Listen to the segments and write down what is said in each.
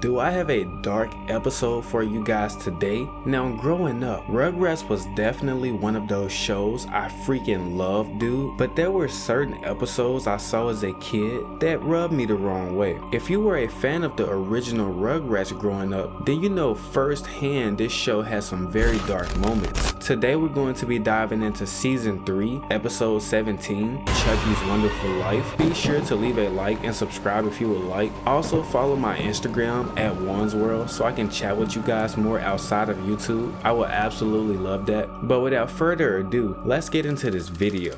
do I have a dark episode for you guys today? Now, growing up, Rugrats was definitely one of those shows I freaking loved, dude, but there were certain episodes I saw as a kid that rubbed me the wrong way. If you were a fan of the original Rugrats growing up, then you know firsthand this show has some very dark moments. Today we're going to be diving into season 3, episode 17, Chucky's Wonderful Life. Be sure to leave a like and subscribe if you would like. Also follow my Instagram at WansWrld so I can chat with you guys more outside of YouTube. I would absolutely love that. But without further ado, let's get into this video.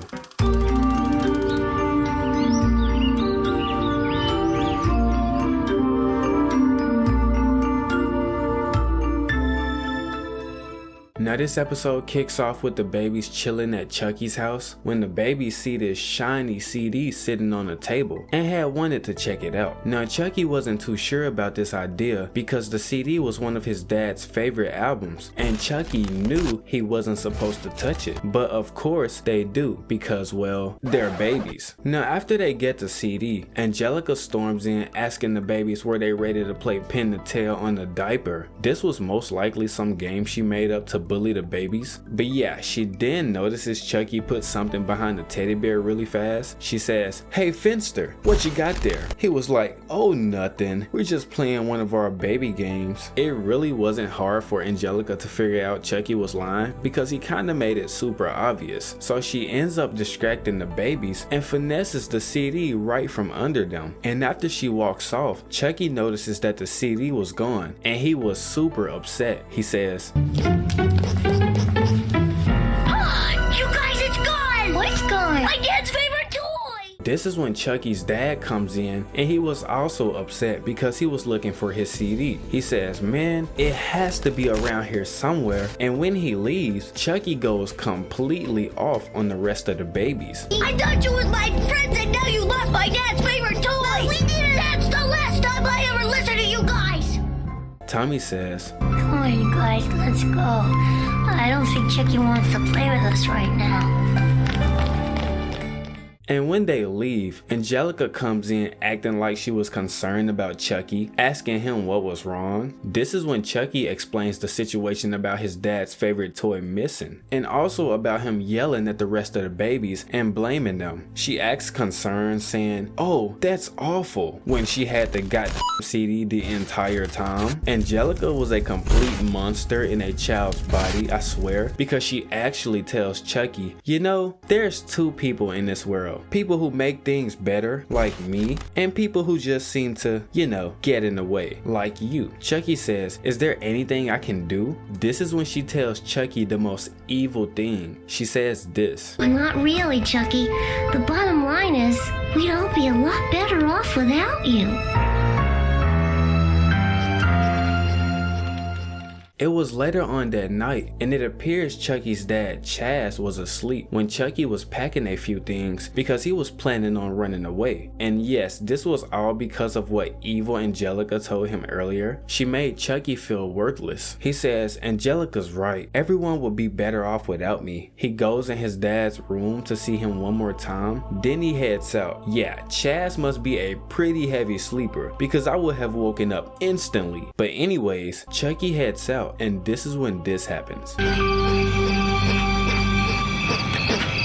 Now this episode kicks off with the babies chilling at Chucky's house when the babies see this shiny CD sitting on the table and had wanted to check it out. Now Chucky wasn't too sure about this idea because the CD was one of his dad's favorite albums and Chucky knew he wasn't supposed to touch it, but of course they do because, well, they're babies. Now after they get the CD, Angelica storms in asking the babies were they ready to play pin the tail on the diaper. This was most likely some game she made up to bully the babies. But yeah, she then notices Chucky put something behind the teddy bear really fast. She says, "Hey Finster, what you got there?" He was like, "Oh, nothing. We're just playing one of our baby games." It really wasn't hard for Angelica to figure out Chucky was lying because he kind of made it super obvious. So she ends up distracting the babies and finesses the CD right from under them. And after she walks off, Chucky notices that the CD was gone and he was super upset. He says, My dad's favorite toy! This is when Chucky's dad comes in and he was also upset because he was looking for his CD. He says, "Man, it has to be around here somewhere." And when he leaves, Chucky goes completely off on the rest of the babies. I thought you was my friends and now you lost my dad's favorite toy! No, we didn't! That's the last time I ever listened to you guys! Tommy says, "Come on, you guys, let's go. I don't think Chucky wants to play with us right now." and when they leave, Angelica comes in acting like she was concerned about Chucky, asking him what was wrong. This is when Chucky explains the situation about his dad's favorite toy missing, and also about him yelling at the rest of the babies and blaming them. She acts concerned, saying, "Oh, that's awful," when she had the goddamn CD the entire time. Angelica was a complete monster in a child's body, I swear, because she actually tells Chucky, "You know, there's two people in this world. People who make things better, like me, and people who just seem to, you know, get in the way, like you." Chucky says, "Is there anything I can do?" This is when she tells Chucky the most evil thing. She says this, "Well, not really, Chucky. The bottom line is, we'd all be a lot better off without you." It was later on that night, and it appears Chucky's dad, Chaz, was asleep when Chucky was packing a few things because he was planning on running away. And yes, this was all because of what evil Angelica told him earlier. She made Chucky feel worthless. He says, "Angelica's right. Everyone would be better off without me." He goes in his dad's room to see him one more time. Then he heads out. Yeah, Chaz must be a pretty heavy sleeper because I would have woken up instantly. But anyways, Chucky heads out. And this is when this happens.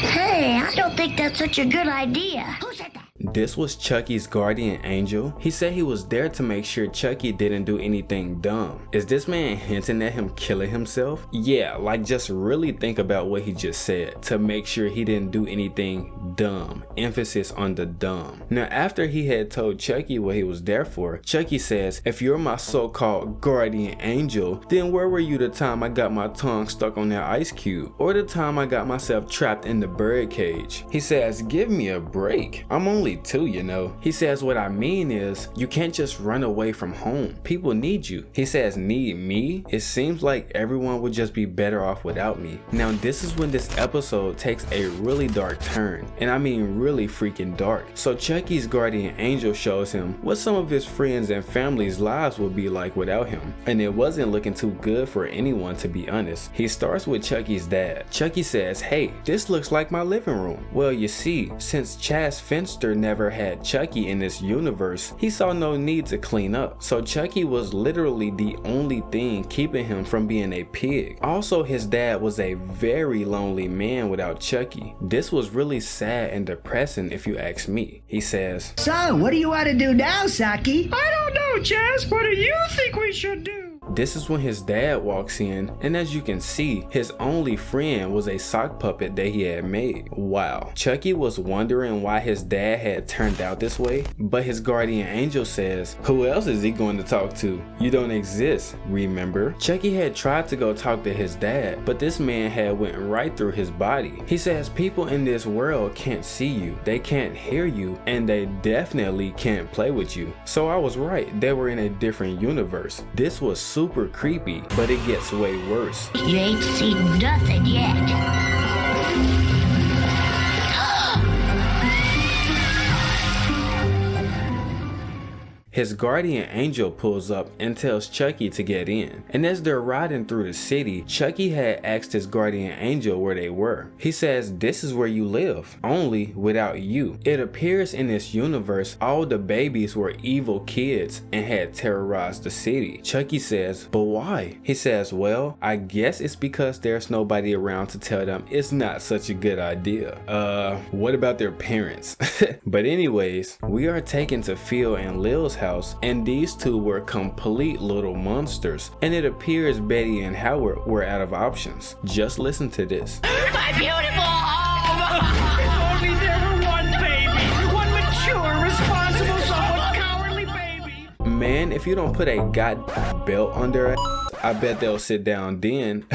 Hey, I don't think that's such a good idea. Who said that? This was Chucky's guardian angel. He said he was there to make sure Chucky didn't do anything dumb. Is this man hinting at him killing himself? Yeah, like just really think about what he just said. To make sure he didn't do anything dumb. Emphasis on the dumb. Now after he had told Chucky what he was there for, Chucky says, "If you're my so-called guardian angel, then where were you the time I got my tongue stuck on that ice cube? Or the time I got myself trapped in the bird cage?" He says, "Give me a break. I'm only 2, you know." He says, "What I mean is, you can't just run away from home. People need you." He says, "Need me? It seems like everyone would just be better off without me." Now this is when this episode takes a really dark turn, and I mean really freaking dark. So Chucky's guardian angel shows him what some of his friends and family's lives would be like without him, and it wasn't looking too good for anyone, to be honest. He starts with Chucky's dad. Chucky says, "Hey, this looks like my living room." Well, you see, since Chaz Finster never had Chucky in this universe, he saw no need to clean up. So Chucky was literally the only thing keeping him from being a pig. Also, his dad was a very lonely man without Chucky. This was really sad and depressing if you ask me. He says, "So, what do you want to do now, Saki?" "I don't know, Chaz. What do you think we should do?" This is when his dad walks in, and as you can see, his only friend was a sock puppet that he had made. Wow. Chucky was wondering why his dad had turned out this way, but his guardian angel says, who else is he going to talk to? You don't exist, remember? Chucky had tried to go talk to his dad, but this man had went right through his body. He says people in this world can't see you, they can't hear you, and they definitely can't play with you. So I was right, they were in a different universe. This was super creepy, but it gets way worse. You ain't seen nothing yet. His guardian angel pulls up and tells Chucky to get in. And as they're riding through the city, Chucky had asked his guardian angel where they were. He says, "This is where you live, only without you." It appears in this universe all the babies were evil kids and had terrorized the city. Chucky says, "But why?" He says, "Well, I guess it's because there's nobody around to tell them it's not such a good idea." What about their parents? But anyways, we are taken to Phil and Lil's house, and these two were complete little monsters, and it appears Betty and Howard were out of options. Just listen to this. My beautiful home! If only there were one baby, one mature, responsible, somewhat cowardly baby. Man, if you don't put a goddamn belt under her, I bet they'll sit down then.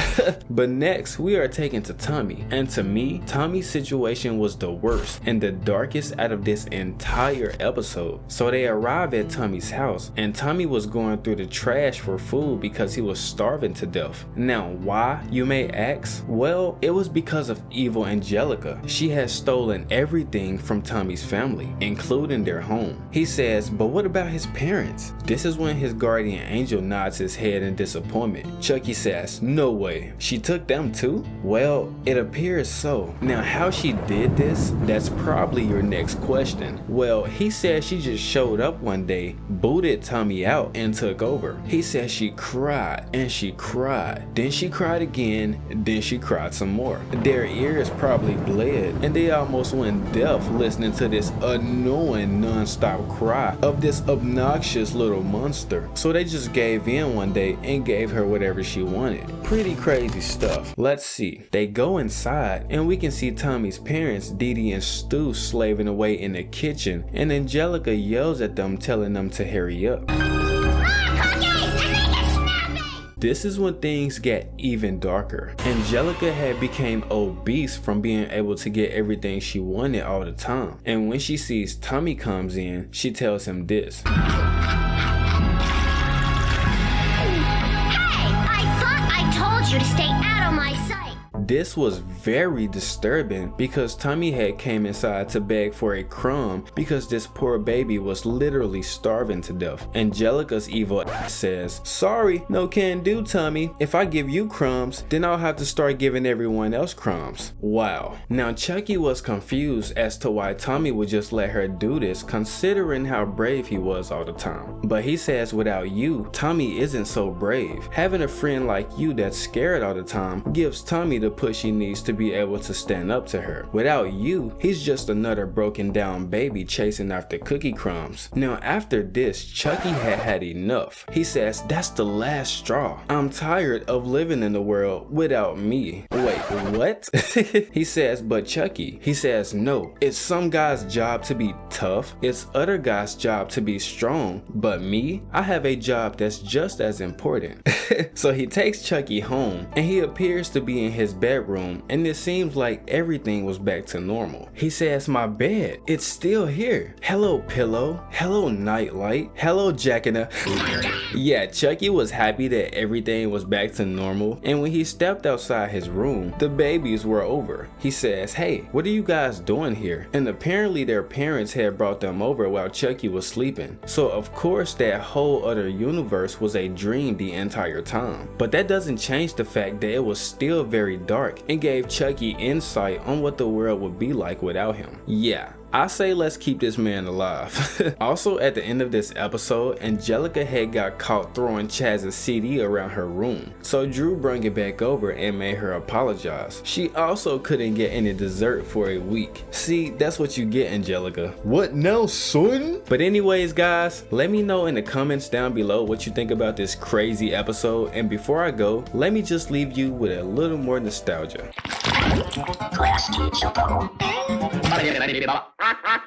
But next, we are taken to Tommy. And to me, Tommy's situation was the worst and the darkest out of this entire episode. So they arrive at Tommy's house, and Tommy was going through the trash for food because he was starving to death. Now, why, you may ask? Well, it was because of evil Angelica. She has stolen everything from Tommy's family, including their home. He says, "But what about his parents?" This is when his guardian angel nods his head in disappointment. Chucky says, "No way, she took them too?" Well, it appears so. Now, how she did this, that's probably your next question. Well, he said she just showed up one day, booted Tommy out, and took over. He said she cried and she cried, then she cried again, then she cried some more. Their ears probably bled, and they almost went deaf listening to this annoying non-stop cry of this obnoxious little monster. So they just gave in one day and gave her whatever she wanted. Pretty crazy stuff. Let's see. They go inside, and we can see Tommy's parents, Dee Dee and Stu, slaving away in the kitchen, and Angelica yells at them, telling them to hurry up. This is when things get even darker. Angelica had become obese from being able to get everything she wanted all the time. And when she sees Tommy comes in, she tells him this. You to stay out of my sight. This was very disturbing because Tommy had came inside to beg for a crumb because this poor baby was literally starving to death. Angelica's evil ass says, "Sorry, no can do, Tommy. If I give you crumbs, then I'll have to start giving everyone else crumbs." Wow. Now Chucky was confused as to why Tommy would just let her do this, considering how brave he was all the time. But he says without you, Tommy isn't so brave. Having a friend like you that's scared all the time gives Tommy the push he needs to be able to stand up to her. Without you, he's just another broken down baby chasing after cookie crumbs. Now after this, Chucky had had enough. He says, "That's the last straw. I'm tired of living in the world without me." Wait, what? He says, "But Chucky," he says, "No, it's some guy's job to be tough. It's other guys' job to be strong. But me, I have a job that's just as important." So he takes Chucky home, and he appears to be in his bed bedroom and it seems like everything was back to normal. He says, "My bed, it's still here. Hello pillow, hello nightlight, hello Jack and Yeah, Chucky was happy that everything was back to normal, and when he stepped outside his room, the babies were over. He says, "Hey, what are you guys doing here?" And apparently their parents had brought them over while Chucky was sleeping. So of course that whole other universe was a dream the entire time. But that doesn't change the fact that it was still very dark and gave Chucky insight on what the world would be like without him. Yeah, I say let's keep this man alive. Also at the end of this episode, Angelica had got caught throwing Chaz's CD around her room. So Drew brought it back over and made her apologize. She also couldn't get any dessert for a week. See, that's what you get, Angelica. What now, son? But anyways guys, let me know in the comments down below what you think about this crazy episode, and before I go, let me just leave you with a little more nostalgia.